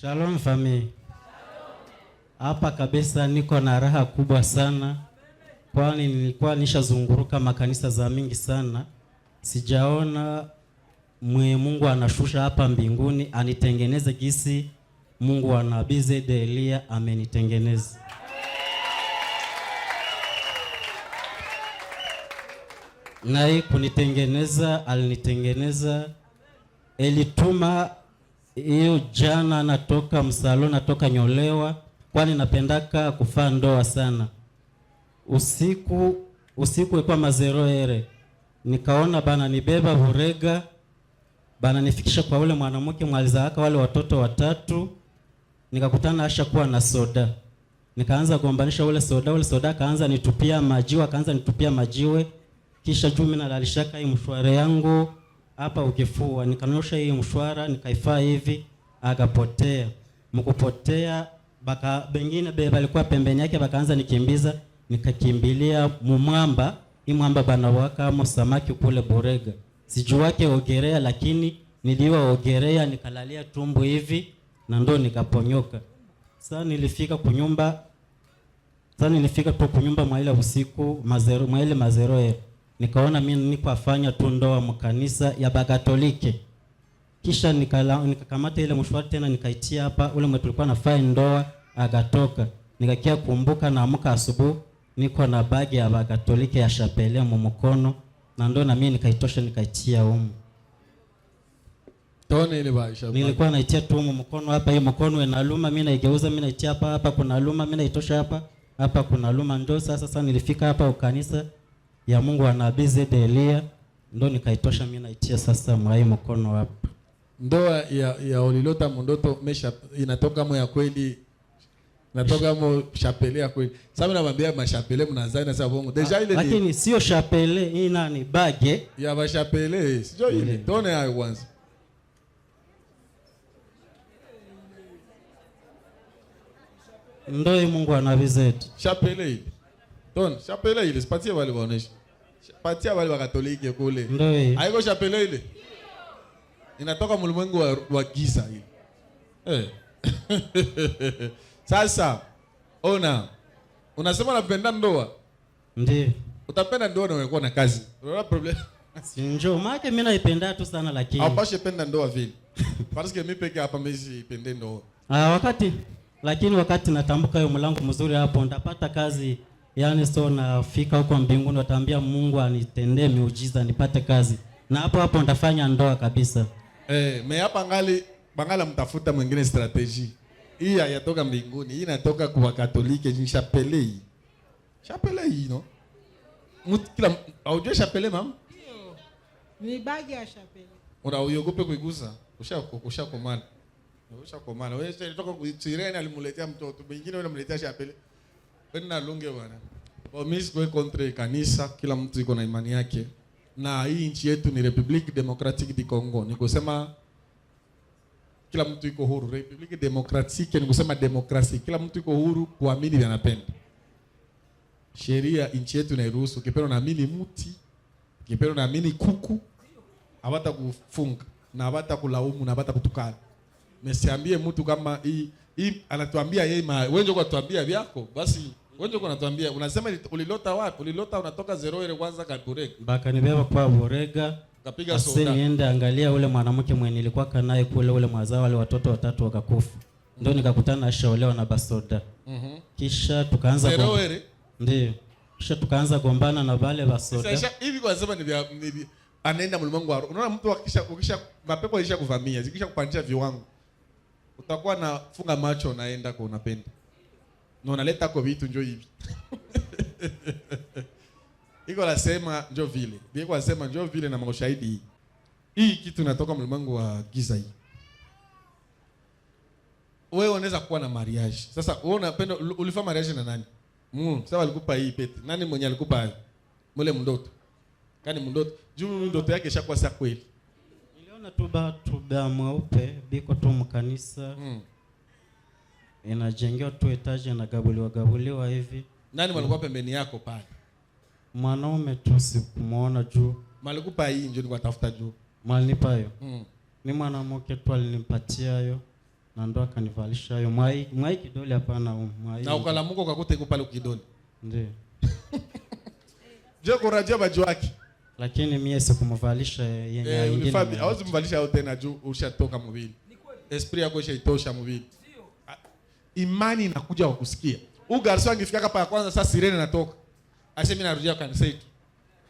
Shalom family. Hapa kabisa niko na raha kubwa sana, kwani nilikuwa nishazunguruka makanisa za mingi sana, sijaona Mungu anashusha hapa mbinguni anitengeneze gisi Mungu wa Nabii Zedi Elia amenitengeneza. Na hii kunitengeneza, alinitengeneza, elituma hiyo jana natoka msalo, natoka nyolewa, kwani napendaka kufaa ndoa sana. Usiku ilikuwa mazero ere, nikaona bana nibeba Burega, bana nifikisha kwa ule mwanamke mwalizaaka wale watoto watatu, nikakutana asha kuwa na soda. Nikaanza gombanisha ule soda kaanza nitupia majiwe, kisha juu mimi nalalishaka hii mshwara yangu hapa ukifua, nikanosha hii mshwara nikaifaa hivi, akapotea. Mkupotea baka bengine balikuwa pembeni yake bakaanza nikimbiza, nikakimbilia mumwamba, hii mwamba banawaka amo samaki kule Burega. Sijuwake ogerea, lakini niliwa ogerea nikalalia tumbo hivi na ndo nikaponyoka. Sasa nilifika tu kunyumba mwaile usiku mazero nikaona mimi niko afanya tu ndoa mkanisa ya Bakatolike. Kisha nikakamata ile mshwari tena nikaitia hapa, ule mwe tulikuwa nafanya ndoa agatoka. Nikakia kumbuka na amka asubuhi niko na bagi ya Bakatolike ya chapele mu mkono, na ndo na mimi nikaitosha nikaitia huko. Tone ile baisha. Nilikuwa naitia tu mu mkono hapa, hii mkono inaluma, mimi naigeuza, mimi naitia hapa kuna luma, mimi naitosha hapa kuna luma. Ndo sasa nilifika hapa ukanisa ya Mungu wa Nabii Zedi Elia, ndo nikaitosha mimi naitia sasa mwai mkono hapa. Ndoa ya ulilota mundoto mesha inatoka mo ya kweli, natoka mo chapele ya kweli. Sasa nawaambia mashapele mnazai na sababu bongo deja ile, lakini sio chapele hii, nani bage ya mashapele sio ile. Tone hayo kwanza. Ndio Mungu wa Nabii Zedi chapele ile. Tone chapele ile sipatie wale waonesha. Patia wale wa Katoliki kule. Ndio. Haiko chapele ile. Inatoka mulimwengu wa giza ile. Sasa unasema unapenda ndoa? Ndio. Utapenda ndoa na unakuwa na kazi. Unaona problem? Si njoo maana mimi naipenda tu sana, lakini hapashe penda ndoa vile. Parce que mimi peke hapa mimi pende ndoa. Wakati natambuka hiyo mlango mzuri hapo ndapata kazi. Yaani so nafika huko mbinguni wataambia Mungu anitendee miujiza nipate kazi. Na hapo nitafanya ndoa kabisa. Hapa bangala mtafuta mwingine strategy. Hii hayatoka mbinguni, hii inatoka kwa Katoliki, ni chapele hii. Chapele hii no? Kila aujue chapele mama? Ndio. Ni bagi ya chapele. Unaogope kuigusa? Ushakomana. Wewe toka kutireni alimuletea mtoto, mwingine wewe unamletea chapele. Bena lunge bwana. Kwa mimi siko contre kanisa, kila mtu iko na imani yake. Na hii nchi yetu ni Republique Democratique du Congo. Ni kusema kila mtu iko huru. Republique Democratique ni kusema demokrasia. Kila mtu iko huru kuamini vile anapenda. Sheria nchi yetu inairuhusu. Ukipenda unaamini mti, ukipenda unaamini kuku, hawata kufunga na hawata kulaumu na hawata kutukana. Msiambie mtu kama hii anatuambia yeye wewe ndio unatuambia vyako, basi wewe ndio unatuambia. Unasema ulilota wapi? Ulilota unatoka zero ile kwanza Burega. Baka nibeba kwa Burega. Kapiga soda. Niende angalia ule mwanamke mwenye nilikuwa kanaye kule, ule mwazao wale watoto watatu wakakufa. Ndio nikakutana ashaolewa na basoda. Kisha tukaanza zero ile. Ndio. Kisha tukaanza gombana na wale basoda. Sasa hivi kwa sababu ni anaenda mlimwengu wa. Unaona mtu ukisha mapepo alisha kuvamia, zikisha kupandisha viwango. Utakuwa na funga macho naenda kwa unapenda. Na unaleta kwa vitu njoo hivi. Iko nasema njoo vile. Biko nasema njoo vile na mashahidi. Hii kitu inatoka mlimwengu wa giza hii. Wewe unaweza kuwa na mariage. Sasa wewe unapenda ulifanya mariage na nani? Sasa alikupa hii pete. Nani mwenye alikupa hayo? Mule mndoto. Kani mndoto. Juu mndoto yake ishakuwa sa kweli. Tuba mweupe biko tu mkanisa. Inajengewa tu etage na gabuliwa hivi. Nani walikuwa pembeni yako pale? Mwanaume tu sikumuona juu. Malikupa hii njoo ni kutafuta juu. Malinipa hiyo. Ni mwanamke tu alinipatia hiyo. Na ndo akanivalisha hiyo mwai kidole hapana mwai. Na ukalamuka ukakuta iko pale kidole. Ndio. Je, kurajia baju wake. Lakini mimi sikumvalisha yenye nyingine. Hauwezi kumvalisha au tena juu ushatoka mwili. Esprit yako ishaitosha mwili. Imani inakuja kwa kusikia. Huyu garso angefika hapa kwanza sasa sirene natoka. Asema mimi narudia kanisa yetu.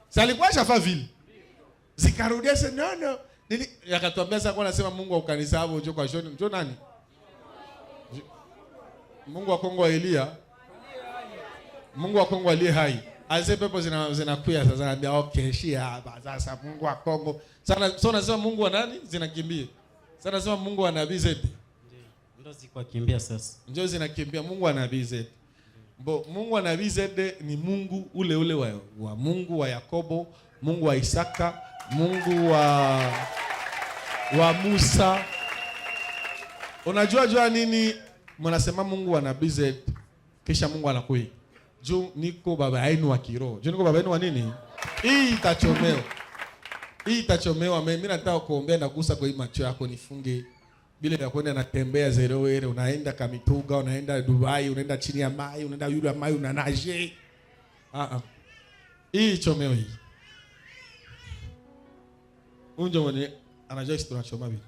Sasa alikuwa shafa vile. Zikarudia sasa no. Nini yakatuambia sasa kwa nasema Mungu wa kanisa hapo njoo kwa shoni. Njoo nani? Mungu wa Kongo wa Elia. Mungu wa Kongo aliye hai. Ase pepo zinakuya sasa anambia okay shia hapa sasa Mungu wa Kongo. Sana so nasema Mungu wa nani? Zinakimbia. Sasa nasema Mungu wa Nabii Zed. Ndio ziko kimbia sasa. Njoo zinakimbia Mungu wa Nabii Zed. Mungu wa Nabii Zed ni Mungu ule wa Mungu wa Yakobo, Mungu wa Isaka, Mungu wa Musa. Unajua nini mnasema Mungu wa Nabii Zed kisha Mungu anakuja. Juu niko baba yenu wa kiroho. Juu niko baba yenu wa nini? Hii itachomewa. Mimi nataka kuombea na kugusa kwa hii macho yako nifunge. Bila ya kwenda natembea zerowere, unaenda Kamituga, unaenda Dubai, unaenda chini ya mai, unaenda yule ya mai unanaje. Hii chomewa hii. Unjo mwenye anajua kitu tunachoma hivi.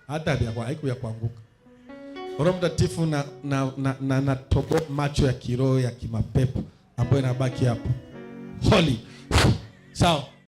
Hata bia kwa haiku ya kuanguka. Roho Mtakatifu na tobo macho ya kiroho ya kimapepo ambayo inabaki hapo. Holy. Sawa.